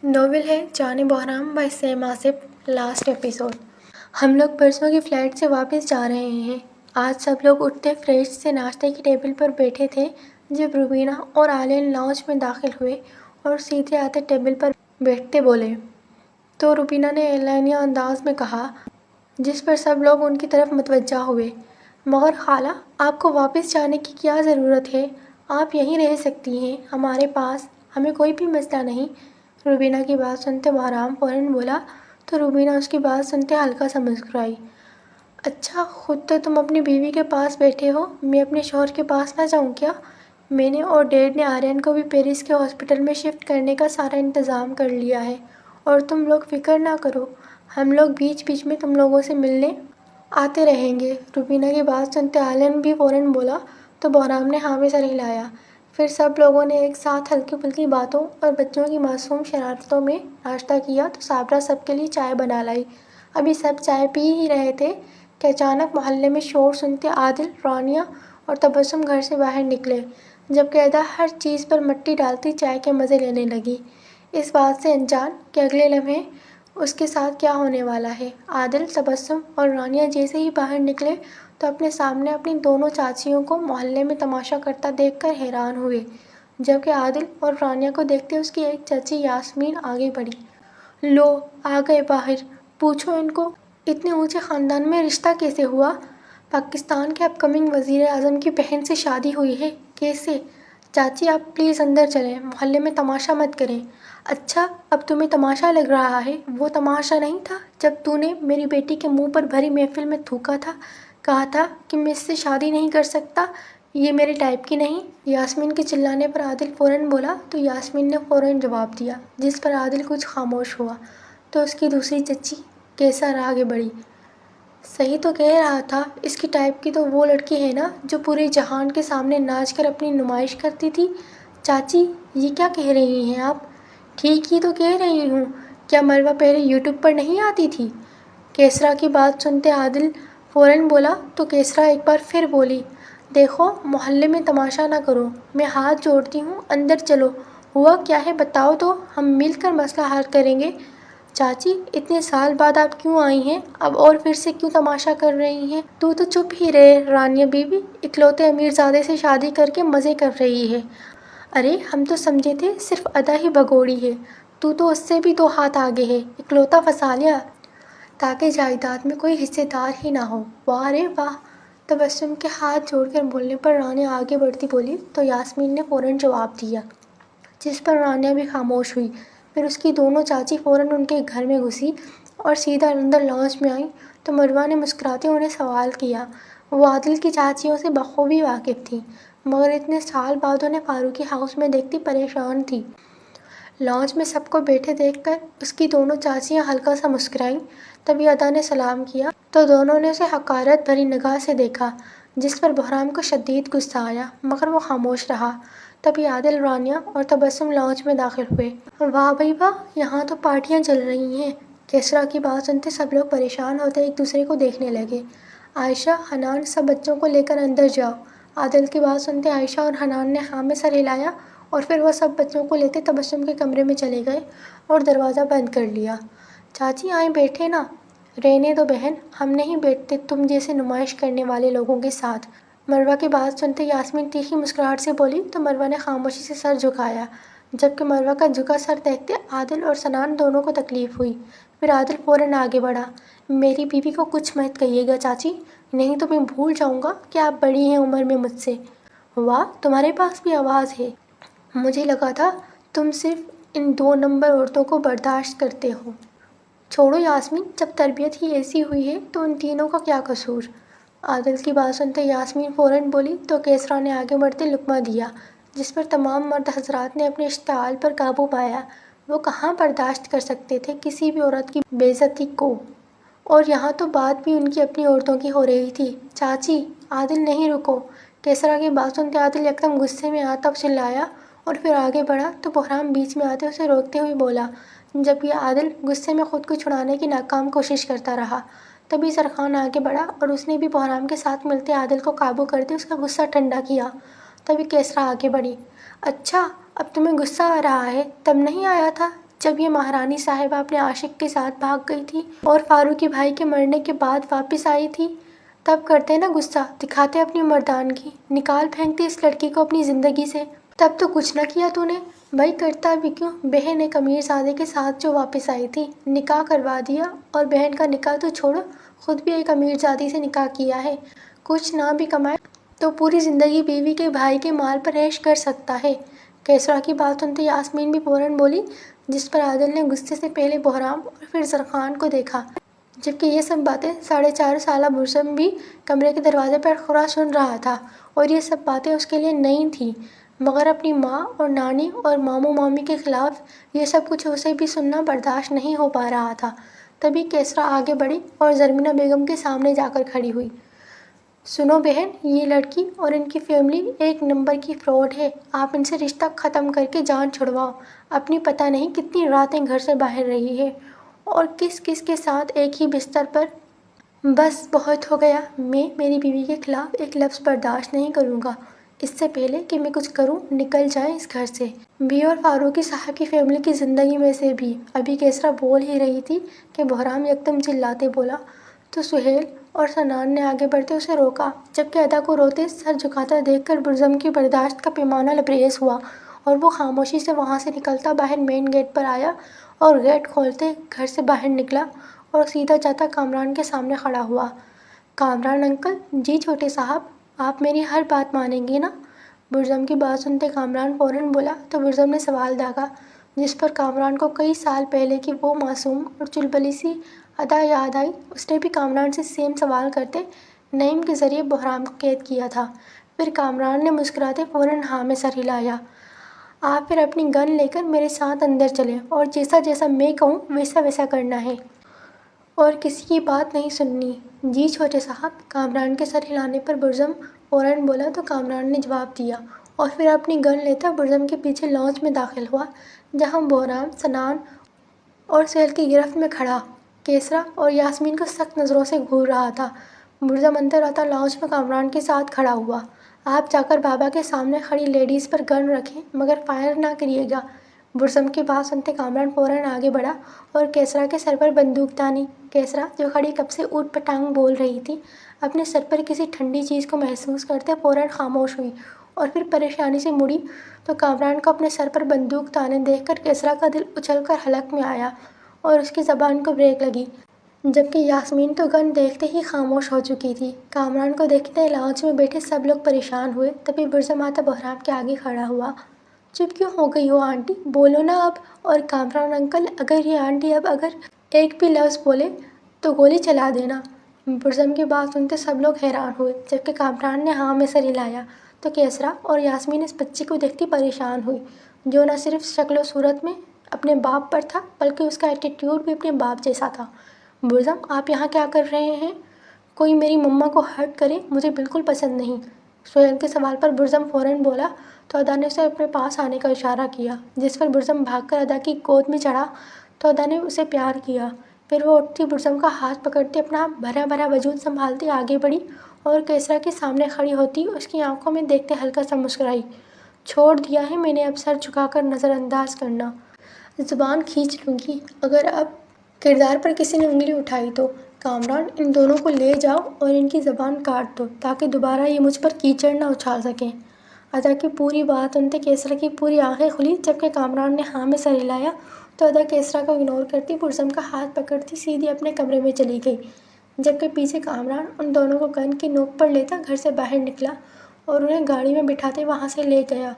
Novel ہے Jaan Bahram by Saim Asif. Last episode. ہم لوگ پرسوں کی فلائٹ سے واپس جا رہے ہیں۔ آج سب لوگ اٹھتے فریش سے ناشتے کی ٹیبل پر بیٹھے تھے جب روبینہ اور عالین لاؤنج میں داخل ہوئے اور سیدھے آتے ٹیبل پر بیٹھتے بولے تو روبینہ نے اعلانیہ انداز میں کہا، جس پر سب لوگ ان کی طرف متوجہ ہوئے، مگر خالہ آپ کو واپس جانے کی کیا ضرورت ہے؟ آپ یہیں رہ سکتی ہیں ہمارے پاس، ہمیں کوئی بھی مسئلہ نہیں۔ روبینہ کی بات سنتے بحرام فوراً بولا تو روبینہ اس کی بات سنتے ہلکا سا مسکرائی۔ اچھا، خود تو تم اپنی بیوی کے پاس بیٹھے ہو، میں اپنے شوہر کے پاس نہ جاؤں کیا؟ میں نے اور ڈیڈ نے آرین کو بھی پیرس کے ہاسپٹل میں شفٹ کرنے کا سارا انتظام کر لیا ہے، اور تم لوگ فکر نہ کرو، ہم لوگ بیچ بیچ میں تم لوگوں سے ملنے آتے رہیں گے۔ روبینہ کی بات سنتے عالین بھی فوراً بولا تو بحرام نے ہاں میں سر ہلایا۔ پھر سب لوگوں نے ایک ساتھ ہلکی پھلکی باتوں اور بچوں کی معصوم شرارتوں میں ناشتہ کیا تو صابرہ سب کے لیے چائے بنا لائی۔ ابھی سب چائے پی ہی رہے تھے کہ اچانک محلے میں شور سنتے عادل، رانیہ اور تبسم گھر سے باہر نکلے، جبکہ ادا ہر چیز پر مٹی ڈالتی چائے کے مزے لینے لگی، اس بات سے انجان کہ اگلے لمحے اس کے ساتھ کیا ہونے والا ہے۔ عادل، تبسم اور رانیہ جیسے ہی باہر نکلے تو اپنے سامنے اپنی دونوں چاچیوں کو محلے میں تماشا کرتا دیکھ کر حیران ہوئے، جبکہ عادل اور رانیہ کو دیکھتے اس کی ایک چاچی یاسمین آگے بڑھی۔ لو، آ گئے باہر، پوچھو ان کو اتنے اونچے خاندان میں رشتہ کیسے ہوا؟ پاکستان کے اپ کمنگ وزیر اعظم کی بہن سے شادی ہوئی ہے، کیسے؟ چاچی آپ پلیز اندر چلیں، محلے میں تماشا مت کریں۔ اچھا، اب تمہیں تماشا لگ رہا ہے؟ وہ تماشا نہیں تھا جب تو نے میری بیٹی کے منہ پر بھری محفل میں تھوکا تھا، کہا تھا کہ میں اس سے شادی نہیں کر سکتا، یہ میرے ٹائپ کی نہیں۔ یاسمین کے چلانے پر عادل فوراً بولا تو یاسمین نے فوراً جواب دیا، جس پر عادل کچھ خاموش ہوا تو اس کی دوسری چچی کیسر آگے بڑھی۔ صحیح تو کہہ رہا تھا، اس کی ٹائپ کی تو وہ لڑکی ہے نا جو پورے جہان کے سامنے ناچ کر اپنی نمائش کرتی تھی۔ چاچی یہ کیا کہہ رہی ہیں آپ؟ ٹھیک ہی تو کہہ رہی ہوں، کیا مروہ پہلے یوٹیوب پر نہیں آتی تھی؟ کیسرا کی بات سنتے عادل فوراً بولا تو کیسرا ایک بار پھر بولی، دیکھو محلے میں تماشا نہ کرو، میں ہاتھ جوڑتی ہوں، اندر چلو، ہوا کیا ہے بتاؤ تو ہم مل کر مسئلہ حل کریں گے۔ چاچی اتنے سال بعد آپ کیوں آئی ہیں اب اور پھر سے کیوں تماشا کر رہی ہیں؟ تو چپ ہی رہے، رانیہ بیوی اکلوتے امیر زادے سے شادی کر کے مزے کر رہی ہے۔ ارے ہم تو سمجھے تھے صرف ادا ہی بھگوڑی ہے، تو اس سے بھی 2 ہاتھ آگے ہے، اکلوتا پھنسا لیا تاکہ جائیداد میں کوئی حصے دار ہی نہ ہو۔ واہ رے واہ! تبسم کے ہاتھ جوڑ کر بولنے پر رانیہ آگے بڑھتی بولی تو یاسمین نے فوراً جواب دیا، جس پر رانیہ بھی خاموش ہوئی۔ پھر اس کی دونوں چاچی فوراً ان کے گھر میں گھسی اور سیدھا اندر لاؤنج میں آئیں تو مروہ نے مسکراتے انہیں سوال کیا۔ وہ عادل کی چاچیوں سے بخوبی واقف تھی، مگر اتنے سال بعد انہیں فاروقی ہاؤس میں دیکھتی پریشان تھی۔ لاؤنج میں سب کو بیٹھے دیکھ کر اس کی دونوں چاچیاں ہلکا سا مسکرائیں، تبھی ادا نے سلام کیا تو دونوں نے اسے حقارت بھری نگاہ سے دیکھا، جس پر بحرام کو شدید غصہ آیا، مگر وہ خاموش رہا۔ تبھی عادل، رانیہ اور تبسم لاؤنج میں داخل ہوئے۔ واہ بھئی واہ، یہاں تو پارٹیاں چل رہی ہیں۔ کیسرا کی بات سنتے سب لوگ پریشان ہوتے ایک دوسرے کو دیکھنے لگے۔ عائشہ، حنان، سب بچوں کو لے کر اندر جاؤ۔ عادل کی بات سنتے عائشہ اور حنان نے ہاں میں سر ہلایا اور پھر وہ سب بچوں کو لیتے تبسم کے کمرے میں چلے گئے اور دروازہ بند کر لیا۔ چاچی آئیں بیٹھے نا۔ رہنے دو بہن، ہم نہیں بیٹھتے تم جیسے نمائش کرنے والے لوگوں کے ساتھ۔ مروہ کی بات سنتے یاسمین تیکھی مسکراہٹ سے بولی تو مروہ نے خاموشی سے سر جھکایا، جبکہ مروہ کا جھکا سر دیکھتے عادل اور سنان دونوں کو تکلیف ہوئی۔ پھر عادل فوراً آگے بڑھا، میری بیوی کو کچھ مت کہیے گا چاچی، نہیں تو میں بھول جاؤں گا کہ آپ بڑی ہیں عمر میں مجھ سے۔ واہ، تمہارے پاس بھی آواز ہے، مجھے لگا تھا تم صرف ان 2 نمبر عورتوں کو برداشت کرتے ہو۔ چھوڑو یاسمین، جب تربیت ہی ایسی ہوئی ہے تو ان تینوں کا کیا قصور؟ عادل کی بات سنتے یاسمین فوراً بولی تو کیسرا نے آگے بڑھتے لقمہ دیا، جس پر تمام مرد حضرات نے اپنے اشتعال پر قابو پایا۔ وہ کہاں برداشت کر سکتے تھے کسی بھی عورت کی بے عزتی کو، اور یہاں تو بات بھی ان کی اپنی عورتوں کی ہو رہی تھی۔ چاچی، عادل نہیں رکو۔ کیسرا کی بات سنتے عادل یکدم غصے میں آ تب چلایا اور پھر آگے بڑھا تو بحرام بیچ میں آتے اسے روکتے ہوئے بولا، جبکہ عادل غصے میں خود کو چھڑانے کی ناکام کوشش کرتا رہا۔ تبھی سرخان آگے بڑھا اور اس نے بھی بحرام کے ساتھ ملتے عادل کو قابو کرتے اس کا غصہ ٹھنڈا کیا۔ تبھی کیسرا آگے بڑھی، اچھا اب تمہیں غصہ آ رہا ہے، تب نہیں آیا تھا جب یہ مہارانی صاحبہ اپنے عاشق کے ساتھ بھاگ گئی تھی اور فاروقی بھائی کے مرنے کے بعد واپس آئی تھی، تب کرتے نا غصہ، دکھاتے اپنی مردانگی، نکال پھینکتے اس لڑکی کو اپنی زندگی سے۔ تب تو کچھ نہ کیا تو نے، بھائی کرتا بھی کیوں؟ بہن ایک امیر زادے کے ساتھ جو واپس آئی تھی، نکاح کروا دیا، اور بہن کا نکاح تو چھوڑو، خود بھی ایک امیر زادی سے نکاح کیا ہے، کچھ نہ بھی کمائے تو پوری زندگی بیوی کے بھائی کے مال پر عیش کر سکتا ہے۔ کیسرا کی بات سنتے یاسمین بھی فوراً بولی، جس پر عادل نے غصے سے پہلے بہرام اور پھر زرخان کو دیکھا، جبکہ یہ سب باتیں 4.5 سالہ برزم بھی کمرے کے دروازے پر کھڑا سن رہا تھا، اور یہ سب باتیں اس کے لیے نئی تھیں، مگر اپنی ماں اور نانی اور ماموں مامی کے خلاف یہ سب کچھ اسے بھی سننا برداشت نہیں ہو پا رہا تھا۔ تبھی کیسرا آگے بڑھی اور زرمینہ بیگم کے سامنے جا کر کھڑی ہوئی۔ سنو بہن، یہ لڑکی اور ان کی فیملی ایک نمبر کی فراڈ ہے، آپ ان سے رشتہ ختم کر کے جان چھڑواؤ۔ اپنی پتہ نہیں کتنی راتیں گھر سے باہر رہی ہے، اور کس کس کے ساتھ ایک ہی بستر پر۔ بس بہت ہو گیا، میں میری بیوی کے خلاف ایک لفظ برداشت نہیں کروں گا۔ اس سے پہلے کہ میں کچھ کروں، نکل جائیں اس گھر سے بھی اور فاروقی صاحب کی فیملی کی زندگی میں سے بھی۔ ابھی کیسرا بول ہی رہی تھی کہ بہرام یکدم چلاتے بولا تو سہیل اور سنان نے آگے بڑھتے اسے روکا، جبکہ ادا کو روتے سر جھکاتا دیکھ کر برزم کی برداشت کا پیمانہ لبریز ہوا، اور وہ خاموشی سے وہاں سے نکلتا باہر مین گیٹ پر آیا اور گیٹ کھولتے گھر سے باہر نکلا اور سیدھا جاتا کامران کے سامنے کھڑا ہوا۔ کامران انکل، جی چھوٹے صاحب، آپ میری ہر بات مانیں گے نا؟ برزم کی بات سنتے کامران فوراً بولا تو برزم نے سوال داغا، جس پر کامران کو کئی سال پہلے کی وہ معصوم اور چلبلی سی ادا یاد آئی۔ اس نے بھی کامران سے سیم سوال کرتے نعیم کے ذریعے بہرام کو قید کیا تھا۔ پھر کامران نے مسکراتے فوراً ہاں میں سر ہلایا۔ آپ پھر اپنی گن لے کر میرے ساتھ اندر چلیں، اور جیسا جیسا میں کہوں ویسا ویسا کرنا ہے، اور کسی کی بات نہیں سننی۔ جی چھوٹے صاحب، کامران کے سر ہلانے پر برزم فوراً بولا تو کامران نے جواب دیا، اور پھر اپنی گن لیتا برزم کے پیچھے لاؤنج میں داخل ہوا، جہاں بہرام، سنان اور سہیل کی گرفت میں کھڑا کیسرا اور یاسمین کو سخت نظروں سے گھور رہا تھا۔ برزم اندر آتا لاؤنج میں کامران کے ساتھ کھڑا ہوا۔ آپ جا کر بابا کے سامنے کھڑی لیڈیز پر گن رکھیں، مگر فائر نہ کریے گا۔ برزم کی بات سنتے کامران فوراً آگے بڑھا اور کیسرا کے سر پر بندوق تانی۔ کیسرا، جو کھڑی کب سے اوٹ پٹانگ بول رہی تھی، اپنے سر پر کسی ٹھنڈی چیز کو محسوس کرتے فوراً خاموش ہوئی، اور پھر پریشانی سے مڑی تو کامران کو اپنے سر پر بندوق تانے دیکھ کر کیسرا کا دل اچھل کر حلق میں آیا اور اس کی زبان کو بریک لگی، جبکہ یاسمین تو گن دیکھتے ہی خاموش ہو چکی تھی۔ کامران کو دیکھتے لاؤنج میں بیٹھے سب لوگ پریشان ہوئے۔ تبھی برزم آتا بہرام کے آگے کھڑا ہوا۔ چپ کیوں ہو گئی ہو آنٹی؟ بولو نا اب۔ اور کامران انکل، اگر یہ آنٹی اب اگر ایک بھی لفظ بولے تو گولی چلا دینا۔ برزم کی بات سنتے سب لوگ حیران ہوئے، جبکہ کامران نے ہاں میں سر ہلایا تو کیسرا اور یاسمین اس بچی کو دیکھتی پریشان ہوئی، جو نہ صرف شکل و صورت میں اپنے باپ پر تھا بلکہ اس کا ایٹیٹیوڈ بھی اپنے باپ جیسا تھا۔ برزم، آپ یہاں کیا کر رہے ہیں؟ کوئی میری مما کو ہرٹ کرے مجھے بالکل پسند نہیں۔ سہیل کے سوال پر برزم فوراً بولا تو ادا نے اسے اپنے پاس آنے کا اشارہ کیا، جس پر برزم بھاگ کر ادا کی گود میں چڑھا تو ادا نے اسے پیار کیا۔ پھر وہ اٹھتی برزم کا ہاتھ پکڑتی اپنا بھرا بھرا وجود سنبھالتی آگے بڑھی اور کیسرا کے سامنے کھڑی ہوتی اس کی آنکھوں میں دیکھتے ہلکا سا مسکرائی۔ چھوڑ دیا ہے میں نے اب سر جھکا کر نظر انداز کرنا، زبان کھینچ لوں گی اگر اب کردار پر کسی نے انگلی اٹھائی تو۔ کامران، ان دونوں کو لے جاؤ اور ان کی زبان کاٹ دو تاکہ دوبارہ یہ مجھ پر کیچڑ نہ اچھال سکیں۔ ادا کی پوری بات سنتے کیسرا کی پوری آنکھیں کھلی، جبکہ کامران نے ہاں میں سر ہلایا تو ادا کیسرا کو اگنور کرتی برزم کا ہاتھ پکڑتی سیدھی اپنے کمرے میں چلی گئی، جبکہ پیچھے کامران ان دونوں کو گن کی نوک پر لیتا گھر سے باہر نکلا اور انہیں گاڑی میں بٹھاتے وہاں سے لے گیا۔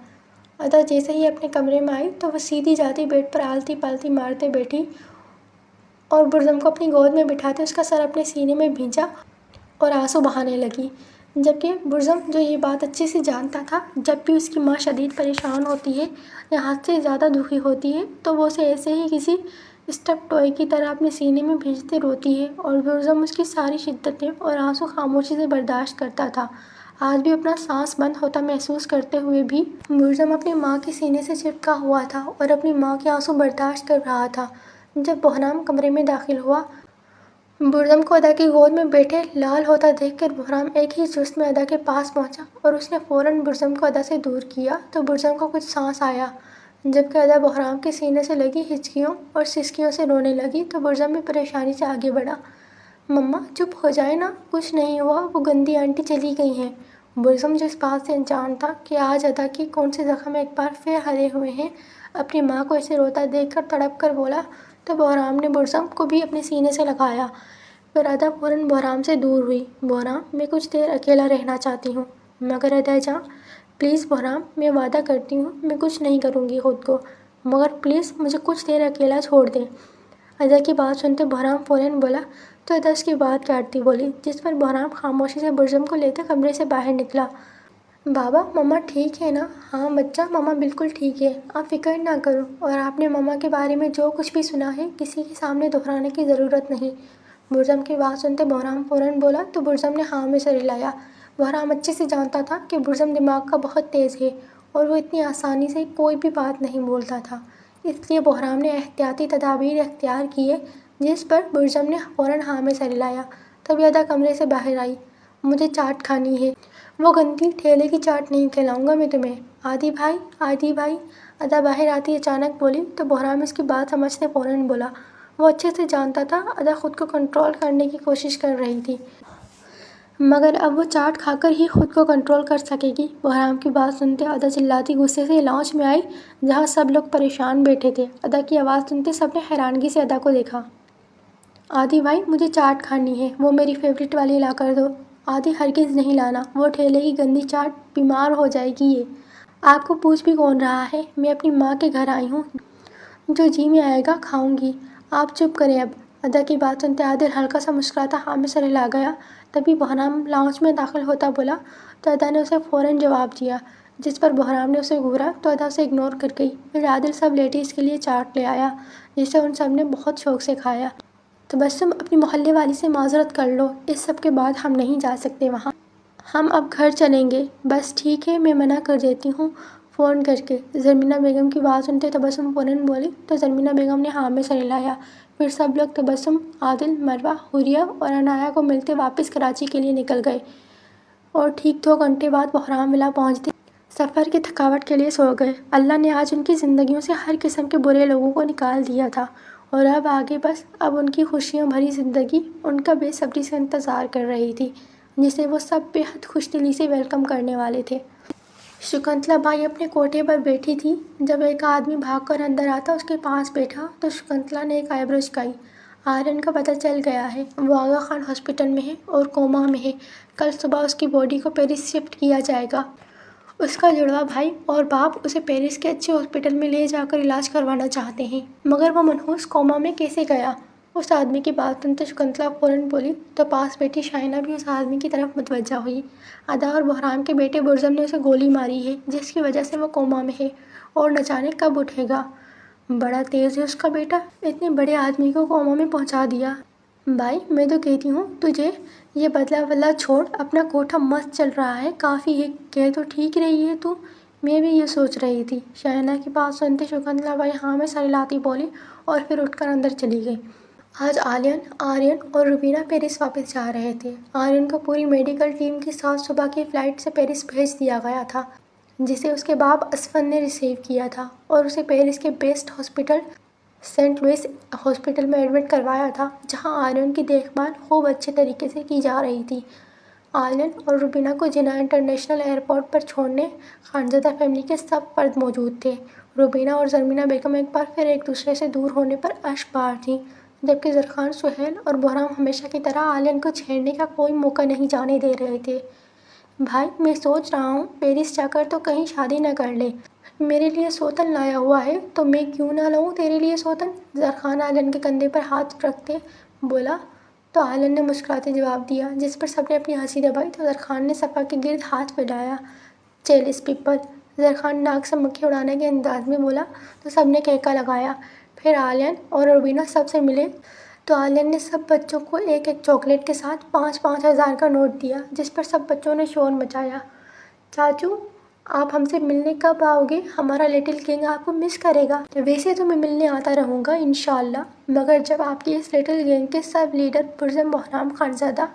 ادا جیسے ہی اپنے کمرے میں آئی تو وہ سیدھی جاتی بیڈ پر آلتی پالتی مارتے بیٹھی اور برزم کو اپنی گود میں بٹھاتے اس کا سر اپنے سینے میں بھینچا اور آنسو بہانے لگی، جبکہ برزم، جو یہ بات اچھے سے جانتا تھا جب بھی اس کی ماں شدید پریشان ہوتی ہے یا حد سے زیادہ دکھی ہوتی ہے تو وہ اسے ایسے ہی کسی اسٹف ٹوئے کی طرح اپنے سینے میں بھینچتے روتی ہے، اور برزم اس کی ساری شدتیں اور آنسو خاموشی سے برداشت کرتا تھا۔ آج بھی اپنا سانس بند ہوتا محسوس کرتے ہوئے بھی برزم اپنی ماں کے سینے سے چپکا ہوا تھا اور اپنی ماں کے آنسو برداشت کر رہا تھا۔ جب بہرام کمرے میں داخل ہوا، برزم کو ادا کی گود میں بیٹھے لال ہوتا دیکھ کر بہرام ایک ہی جست میں ادا کے پاس پہنچا اور اس نے فوراً برزم کو ادا سے دور کیا تو برزم کو کچھ سانس آیا، جبکہ ادا بحرام کے سینے سے لگی ہچکیوں اور سسکیوں سے رونے لگی تو برزم بھی پریشانی سے آگے بڑھا۔ مما چپ ہو جائے نا، کچھ نہیں ہوا، وہ گندی آنٹی چلی گئی ہیں۔ برزم جو اس بات سے انجان تھا کہ آج ادا کی کون سے زخم ایک بار پھر ہرے ہوئے ہیں، اپنی ماں کو اسے روتا دیکھ کر تڑپ کر بولا تو بحرام نے برزم کو بھی اپنے سینے سے لگایا۔ پھر ادا فوراً بحرام سے دور ہوئی۔ بحرام، میں کچھ دیر اکیلا رہنا چاہتی ہوں۔ مگر ادا جاں، پلیز بحرام، میں وعدہ کرتی ہوں میں کچھ نہیں کروں گی خود کو، مگر پلیز مجھے کچھ دیر اکیلا چھوڑ دیں۔ ادا کی بات سنتے بحرام فوراً بولا تو ادا اس کی بات کاٹتی بولی، جس پر بحرام خاموشی سے برزم کو لیتے کمرے سے باہر نکلا۔ بابا، مما ٹھیک ہے نا؟ ہاں بچہ، مما بالکل ٹھیک ہے، آپ فکر نہ کرو، اور آپ نے مما کے بارے میں جو کچھ بھی سنا ہے کسی کے سامنے دہرانے کی ضرورت نہیں۔ برزم کی بات سنتے بحرام فوراً بولا تو برزم نے ہاں میں سر ہلایا۔ بحرام اچھے سے جانتا تھا کہ برزم دماغ کا بہت تیز ہے اور وہ اتنی آسانی سے کوئی بھی بات نہیں بولتا تھا، اس لیے بحرام نے احتیاطی تدابیر اختیار کیے، جس پر برزم نے فوراً ہاں میں سر ہلایا۔ تبھی ادا کمرے سے باہر آئی۔ مجھے چاٹ کھانی ہے، وہ گندی ٹھیلے کی چاٹ نہیں کھلاؤں گا میں تمہیں۔ عادی بھائی، عادی بھائی، ادا باہر آتی اچانک بولی تو بحرام اس کی بات سمجھتے فوراً بولا۔ وہ اچھے سے جانتا تھا ادا خود کو کنٹرول کرنے کی کوشش کر رہی تھی، مگر اب وہ چاٹ کھا کر ہی خود کو کنٹرول کر سکے گی۔ بحرام کی بات سنتے ادا چلاتی غصے سے لاؤنج میں آئی، جہاں سب لوگ پریشان بیٹھے تھے۔ ادا کی آواز سنتے سب نے حیرانگی سے ادا کو دیکھا۔ عادی بھائی، مجھے چاٹ کھانی ہے، وہ میری فیورٹ والی لا کر دو۔ عادی، ہرگز نہیں لانا، وہ ٹھیلے کی گندی چاٹ، بیمار ہو جائے گی یہ۔ آپ کو پوچھ بھی کون رہا ہے، میں اپنی ماں کے گھر آئی ہوں، جو جی میں آئے گا کھاؤں گی۔ آپ چپ کریں اب۔ ادا کی بات سنتے عادل ہلکا سا مسکراتا ہاں میں سر ہلا گیا۔ تبھی بحرام لاؤنج میں داخل ہوتا بولا تو ادا نے اسے فوراً جواب دیا، جس پر بحرام نے اسے گھورا تو ادا اسے اگنور کر گئی۔ پھر عادل سب لیڈیز کے لیے چاٹ لے آیا، جسے ان سب نے بہت شوق سے کھایا۔ تبسم، اپنی محلے والی سے معذرت کر لو، اس سب کے بعد ہم نہیں جا سکتے وہاں، ہم اب گھر چلیں گے۔ بس ٹھیک ہے، میں منع کر دیتی ہوں فون کر کے۔ زرمینہ بیگم کی بات سنتے تبسم فوراً بولی تو زرمینہ بیگم نے ہاں میں سر ہلایا۔ پھر سب لوگ تبسم، عادل، مروہ، حوریہ اور عنایہ کو ملتے واپس کراچی کے لیے نکل گئے، اور ٹھیک 2 گھنٹے بعد بحرام ولا پہنچتے سفر کی تھکاوٹ کے لیے سو گئے۔ اللہ نے آج ان کی زندگیوں سے ہر قسم کے برے لوگوں کو نکال دیا تھا، اور اب آگے بس اب ان کی خوشیوں بھری زندگی ان کا بے صبری سے انتظار کر رہی تھی، جسے وہ سب بے حد خوش دلی سے ویلکم کرنے والے تھے۔ شکنتلا بائی اپنے کوٹھے پر بیٹھی تھی، جب ایک آدمی بھاگ کر اندر آتا اس کے پاس بیٹھا تو شکنتلا نے ایک آئی برو جھکائی۔ آرین کا پتہ چل گیا ہے، وہ آغا خان ہاسپٹل میں ہے اور کوما میں ہے، کل صبح اس کی باڈی کو پیرس شفٹ کیا جائے گا۔ اس کا جڑواں بھائی اور باپ اسے پیرس کے اچھے ہاسپٹل میں لے جا کر علاج کروانا چاہتے ہیں، مگر وہ منحوس کوما میں کیسے گیا؟ اس آدمی کی بات سنتے شکنتلا فوراً بولی تو پاس بیٹھی شائنا بھی اس آدمی کی طرف متوجہ ہوئی۔ ادا اور بحرام کے بیٹے برزم نے اسے گولی ماری ہے، جس کی وجہ سے وہ کوما میں ہے اور نہ جانے کب اٹھے گا۔ بڑا تیز ہے اس کا بیٹا، اتنے بڑے آدمی کو کوما میں پہنچا دیا۔ بھائی، میں تو کہتی ہوں تجھے یہ بدلہ ولہ چھوڑ، اپنا کوٹھا مست چل رہا ہے، کافی ہے، کہہ تو ٹھیک رہی ہے تو۔ میں بھی یہ سوچ رہی تھی۔ شائنا کی بات سنتے شکنتلا بائی ہاں میں سر ہلاتی بولی اور پھر اٹھ کر اندر چلی گئی۔ آج آرین اور روبینہ پیرس واپس جا رہے تھے۔ آرین کو پوری میڈیکل ٹیم کے ساتھ صبح کی فلائٹ سے پیرس بھیج دیا گیا تھا، جسے اس کے باپ اسفن نے ریسیو کیا تھا اور اسے پیرس کے best hospital Saint Louis hospital میں ایڈمٹ کروایا تھا، جہاں آرین کی دیکھ بھال خوب اچھے طریقے سے کی جا رہی تھی۔ آرین اور روبینہ کو جناح انٹرنیشنل ایئرپورٹ پر چھوڑنے خانزادہ فیملی کے سب فرد موجود تھے۔ روبینہ اور زرمینہ بیگم ایک بار پھر ایک دوسرے سے دور ہونے پر اشک بار تھیں، جبکہ زرخان، سہیل اور بحرام ہمیشہ کی طرح آرین کو چھیڑنے کا کوئی موقع نہیں جانے دے رہے تھے۔ بھائی، میں سوچ رہا ہوں پیرس جا کر تو کہیں شادی نہ کر لے، میرے لیے سوتن لایا ہوا ہے تو میں کیوں نہ لاؤں تیرے لیے سوتن؟ زرخان آرین کے کندھے پر ہاتھ رکھتے بولا تو آرین نے مسکراتے جواب دیا، جس پر سب نے اپنی ہنسی دبائی تو زرخان نے صفا کے گرد ہاتھ پھیلایا۔ چیلس پیپل، زرخان ناک سے مکھی اڑانے کے انداز میں بولا تو سب نے کہکا لگایا۔ پھر آرین اور روبینہ سب سے ملے تو آرین نے سب بچوں کو ایک ایک چاکلیٹ کے ساتھ 5,000 5,000 کا نوٹ دیا، جس پر سب بچوں نے شور مچایا۔ چاچو، آپ ہم سے ملنے کب آؤ گے؟ ہمارا لٹل کنگ آپ کو مس کرے گا۔ ویسے تو میں ملنے آتا رہوں گا انشاءاللہ، مگر جب آپ کی اس لٹل گینگ کے سب لیڈر برزم بحرام خانزادہ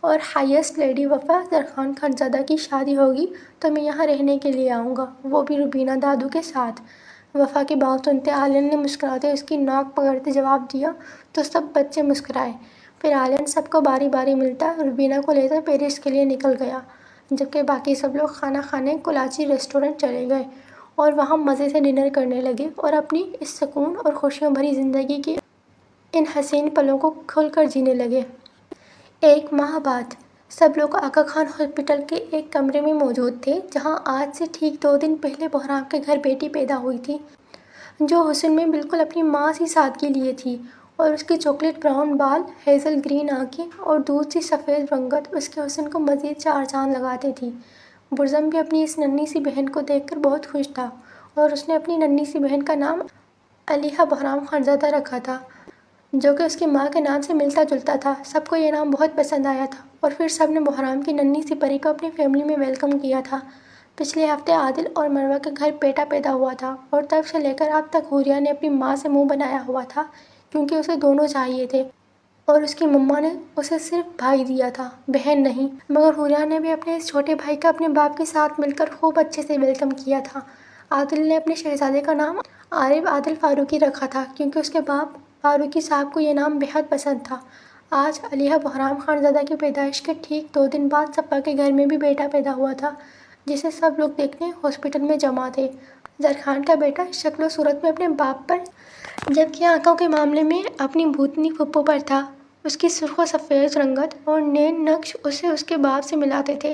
اور ہائیسٹ لیڈی وفا زرخان خانزادہ کی شادی ہوگی تو میں یہاں رہنے کے لیے آؤں گا، وہ بھی روبینہ دادو کے ساتھ۔ وفا کی بات سنتے عالن نے مسکراتے اس کی ناک پکڑتے جواب دیا تو سب بچے مسکرائے۔ پھر عالن سب کو باری باری ملتا روبینہ کو لیتا پیرس کے لیے نکل گیا، جبکہ باقی سب لوگ کھانا کھانے کولاچی ریسٹورنٹ چلے گئے اور وہاں مزے سے ڈنر کرنے لگے اور اپنی اس سکون اور خوشیوں بھری زندگی کی ان حسین پلوں کو کھل کر جینے لگے۔ 1 ماہ بعد سب لوگ آغا خان ہاسپٹل کے ایک کمرے میں موجود تھے، جہاں آج سے ٹھیک 2 دن پہلے بہرام کے گھر بیٹی پیدا ہوئی تھی، جو حسن میں بالکل اپنی ماں سی سادگی لیے تھی، اور اس کے چاکلیٹ براؤن بال، ہیزل گرین آنکھیں اور دودھ سی سفید رنگت اس کے حسن کو مزید 4 چاند لگاتے تھی۔ برزم بھی اپنی اس ننھی سی بہن کو دیکھ کر بہت خوش تھا اور اس نے اپنی ننھی سی بہن کا نام علیحہ بہرام خانزادہ رکھا تھا، جو کہ اس کی ماں کے نام سے ملتا جلتا تھا۔ سب کو یہ نام بہت پسند آیا تھا اور پھر سب نے بہرام کی ننھی سی پری کو اپنی فیملی میں ویلکم کیا تھا۔ پچھلے ہفتے عادل اور مروہ کے گھر بیٹا پیدا ہوا تھا اور تب سے لے کر اب تک حوریہ نے اپنی ماں سے منہ بنایا ہوا تھا، کیونکہ اسے دونوں چاہیے تھے اور اس کی مما نے اسے صرف بھائی دیا تھا، بہن نہیں۔ مگر حوریہ نے بھی اپنے اس چھوٹے بھائی کا اپنے باپ کے ساتھ مل کر خوب اچھے سے ویلکم کیا تھا۔ عادل نے اپنے شہزادے کا نام عارف عادل فاروقی رکھا تھا، کیونکہ اس کے باپ فاروقی صاحب کو یہ نام بہت پسند تھا۔ آج علیحہ بہرام خانزادہ کی پیدائش کے ٹھیک 2 دن بعد صفا کے گھر میں بھی بیٹا پیدا ہوا تھا، جسے سب لوگ دیکھنے ہاسپٹل میں جمع تھے۔ زرخان کا بیٹا شکل و صورت میں اپنے باپ پر، جبکہ آنکھوں کے معاملے میں اپنی بھوتنی پھپھو پر تھا۔ اس کی سرخ و سفید رنگت اور نین نقش اسے اس کے باپ سے ملاتے تھے،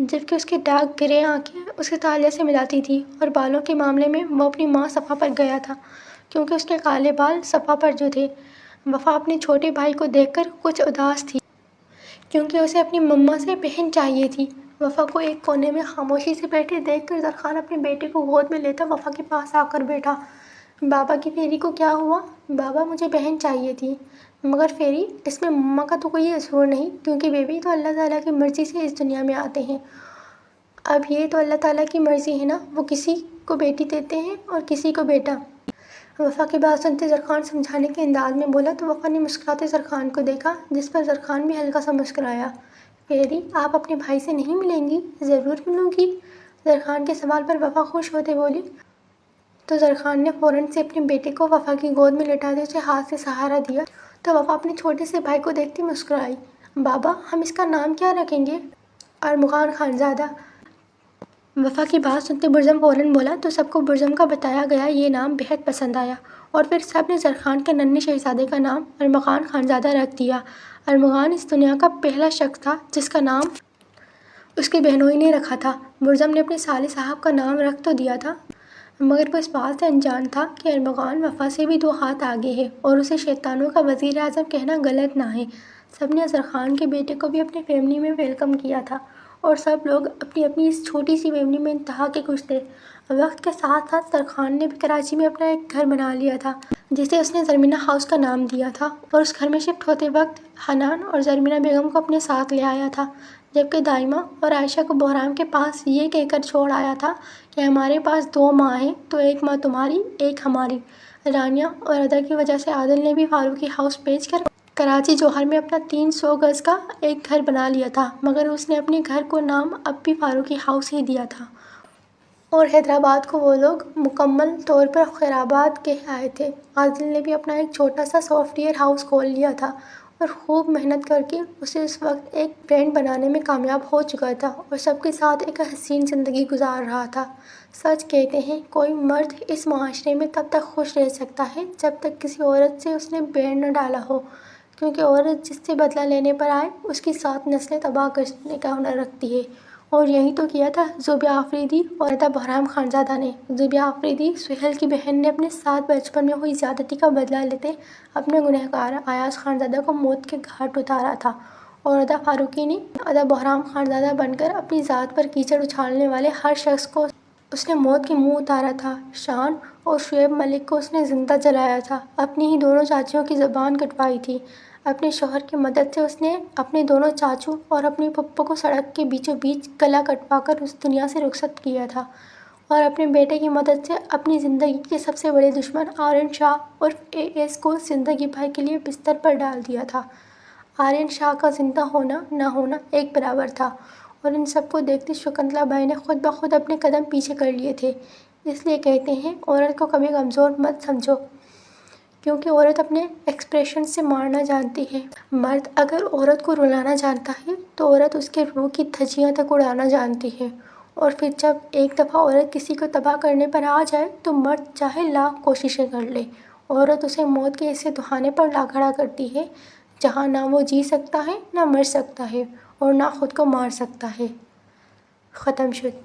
جبکہ اس کی ڈارک گرے آنکھیں اسے تالیہ سے ملاتی تھیں، اور بالوں کے معاملے میں وہ اپنی ماں صفا پر گیا تھا، کیونکہ اس کے کالے بال صفا پر جو تھے۔ وفا اپنے چھوٹے بھائی کو دیکھ کر کچھ اداس تھی، کیونکہ اسے اپنی مما سے بہن چاہیے تھی۔ وفا کو ایک کونے میں خاموشی سے بیٹھے دیکھ کر زرخان اپنے بیٹے کو گود میں لیتا وفا کے پاس آ کر بیٹھا۔ بابا کی پھیری کو کیا ہوا؟ بابا مجھے بہن چاہیے تھی۔ مگر پھیری، اس میں مما کا تو کوئی قصور نہیں، کیونکہ بیبی تو اللہ تعالیٰ کی مرضی سے اس دنیا میں آتے ہیں۔ اب یہ تو اللہ تعالیٰ کی مرضی ہے نا، وہ کسی کو بیٹی دیتے ہیں اور کسی کو بیٹا۔ وفا کی بات سنتے زرخان سمجھانے کے انداز میں بولا تو وفا نے مسکراتے زرخان کو دیکھا، جس پر زرخان بھی ہلکا سا مسکرایا۔ پھیری، آپ اپنے بھائی سے نہیں ملیں گی؟ ضرور ملوں گی۔ زرخان کے سوال پر وفا خوش ہوتے بولی تو زرخان نے فوراً سے اپنے بیٹے کو وفا کی گود میں لٹاتے اسے ہاتھ سے سہارا دیا تو وفا اپنے چھوٹے سے بھائی کو دیکھتی مسکرائی۔ بابا، ہم اس کا نام کیا رکھیں گے؟ ارمغان خانزادہ۔ وفا کی بات سنتے برزم فوراً بولا تو سب کو برزم کا بتایا گیا یہ نام بہت پسند آیا، اور پھر سب نے زرخان کے ننھے شہزادے کا نام ارمغان خانزادہ رکھ دیا۔ ارمغان اس دنیا کا پہلا شخص تھا جس کا نام اس کی بہنوئی نے رکھا تھا۔ برزم نے اپنے سالے صاحب کا نام رکھ تو دیا تھا، مگر وہ اس بات سے انجان تھا کہ ارمغان وفا سے بھی 2 ہاتھ آگے ہے اور اسے شیطانوں کا وزیر اعظم کہنا غلط نہ ہے۔ سب نے زرخان کے بیٹے کو بھی اپنی فیملی میں ویلکم کیا تھا اور سب لوگ اپنی اپنی اس چھوٹی سی فیملی میں انتہا کے خوش تھے۔ وقت کے ساتھ ساتھ زرخان نے بھی کراچی میں اپنا ایک گھر بنا لیا تھا، جسے اس نے زرمینہ ہاؤس کا نام دیا تھا، اور اس گھر میں شفٹ ہوتے وقت حنان اور زرمینہ بیگم کو اپنے ساتھ لے آیا تھا، جبکہ دائمہ اور عائشہ کو بہرام کے پاس یہ کہہ کر چھوڑ آیا تھا کہ ہمارے پاس 2 ماں ہیں، تو ایک ماں تمہاری، ایک ہماری۔ رانیہ اور ادا کی وجہ سے عادل نے بھی فاروقی ہاؤس بیچ کر کراچی جوہر میں اپنا 300 گز کا ایک گھر بنا لیا تھا، مگر اس نے اپنے گھر کو نام اب بھی فاروقی ہاؤس ہی دیا تھا، اور حیدرآباد کو وہ لوگ مکمل طور پر خیرآباد کہہ آئے تھے۔ عادل نے بھی اپنا ایک چھوٹا سا سافٹ ویئر ہاؤس کھول لیا تھا اور خوب محنت کر کے اسے اس وقت ایک برانڈ بنانے میں کامیاب ہو چکا تھا اور سب کے ساتھ ایک حسین زندگی گزار رہا تھا۔ سچ کہتے ہیں کوئی مرد اس معاشرے میں تب تک خوش رہ سکتا ہے جب تک کسی عورت سے اس نے بین نہ ڈالا ہو، کیونکہ عورت جس سے بدلہ لینے پر آئے اس کی 7 نسلیں تباہ کرنے کا ہنر رکھتی ہے، اور یہی تو کیا تھا زوبیہ آفریدی اور ادا بہرام خانزادہ نے۔ زوبیہ آفریدی سہیل کی بہن نے اپنے ساتھ بچپن میں ہوئی زیادتی کا بدلہ لیتے اپنے گنہگار ایاز خانزادہ کو موت کے گھاٹ اتارا تھا، اور ادا فاروقی نے ادا بہرام خانزادہ بن کر اپنی ذات پر کیچڑ اچھالنے والے ہر شخص کو اس نے موت کے منہ اتارا تھا۔ شان اور شعیب ملک کو اس نے زندہ جلایا تھا، اپنی ہی دونوں چاچیوں کی زبان کٹوائی تھی۔ اپنے شوہر کی مدد سے اس نے اپنے دونوں چاچو اور اپنی پھپھو کو سڑک کے بیچوں بیچ گلا کٹوا کر اس دنیا سے رخصت کیا تھا، اور اپنے بیٹے کی مدد سے اپنی زندگی کے سب سے بڑے دشمن آرین شاہ عرف AS کو زندگی بھر کے لیے بستر پر ڈال دیا تھا۔ آرین شاہ کا زندہ ہونا نہ ہونا ایک برابر تھا، اور ان سب کو دیکھتے شکنتلا بائی نے خود بخود اپنے قدم پیچھے کر لیے تھے۔ اس لیے کہتے ہیں عورت کو کبھی کمزور مت سمجھو، کیونکہ عورت اپنے ایکسپریشن سے مارنا جانتی ہے۔ مرد اگر عورت کو رلانا جانتا ہے تو عورت اس کے روح کی دھجیاں تک اڑانا جانتی ہے، اور پھر جب ایک دفعہ عورت کسی کو تباہ کرنے پر آ جائے تو مرد چاہے لاکھ کوششیں کر لے، عورت اسے موت کے ایسے دہانے پر لا کھڑا کرتی ہے جہاں نہ وہ جی سکتا ہے، نہ مر سکتا ہے، اور نہ خود کو مار سکتا ہے۔ ختم شد۔